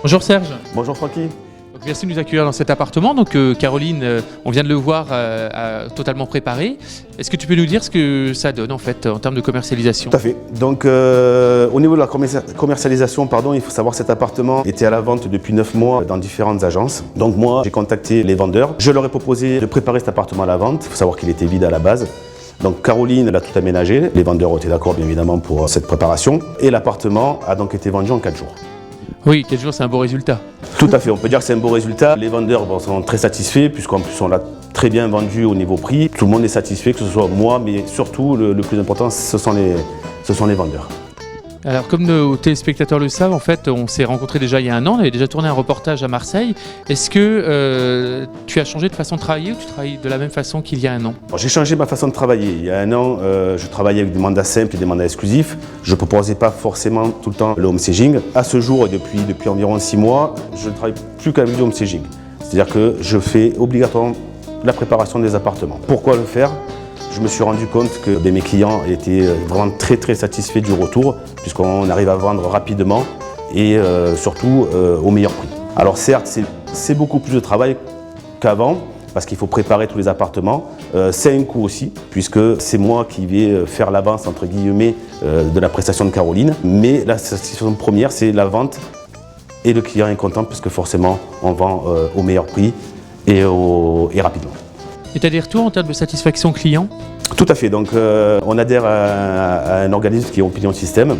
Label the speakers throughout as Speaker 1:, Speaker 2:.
Speaker 1: Bonjour Serge.
Speaker 2: Bonjour Francky.
Speaker 1: Donc, merci de nous accueillir dans cet appartement. Donc Caroline, on vient de le voir totalement préparé. Est-ce que tu peux nous dire ce que ça donne en fait en termes de commercialisation?
Speaker 2: Tout à fait. Donc au niveau de la commercialisation, il faut savoir que cet appartement était à la vente depuis 9 mois dans différentes agences. Donc moi, j'ai contacté les vendeurs. Je leur ai proposé de préparer cet appartement à la vente. Il faut savoir qu'il était vide à la base. Donc Caroline elle a tout aménagé. Les vendeurs ont été d'accord bien évidemment pour cette préparation. Et l'appartement a donc été vendu en 4 jours.
Speaker 1: Oui, 4 jours, c'est un beau résultat.
Speaker 2: Tout à fait, on peut dire que c'est un beau résultat. Les vendeurs sont très satisfaits puisqu'en plus on l'a très bien vendu au niveau prix. Tout le monde est satisfait, que ce soit moi, mais surtout le plus important, ce sont les vendeurs.
Speaker 1: Alors comme nos téléspectateurs le savent, en fait, on s'est rencontrés déjà il y a un an, on avait déjà tourné un reportage à Marseille. Est-ce que tu as changé de façon de travailler ou tu travailles de la même façon qu'il y a un an?
Speaker 2: J'ai changé ma façon de travailler. Il y a un an, je travaillais avec des mandats simples et des mandats exclusifs. Je ne proposais pas forcément tout le temps le home staging. À ce jour, et depuis environ 6 mois, je ne travaille plus qu'avec du home staging. C'est-à-dire que je fais obligatoirement la préparation des appartements. Pourquoi le faire? Je me suis rendu compte que mes clients étaient vraiment très satisfaits du retour puisqu'on arrive à vendre rapidement et surtout au meilleur prix. Alors certes, c'est beaucoup plus de travail qu'avant parce qu'il faut préparer tous les appartements. C'est un coût aussi puisque c'est moi qui vais faire l'avance entre guillemets de la prestation de Caroline. Mais la satisfaction première, c'est la vente et le client est content puisque forcément on vend au meilleur prix et rapidement.
Speaker 1: Et tu as des retours en termes de satisfaction client?
Speaker 2: Tout à fait, donc on adhère à un organisme qui est Opinion System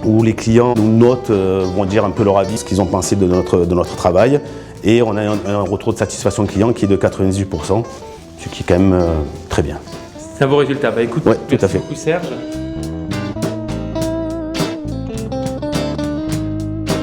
Speaker 2: où les clients nous notent, vont dire un peu leur avis, ce qu'ils ont pensé de notre travail et on a un retour de satisfaction client qui est de 98%, ce qui est quand même très bien.
Speaker 1: C'est un beau résultat. Bah écoute,
Speaker 2: ouais,
Speaker 1: merci beaucoup Serge.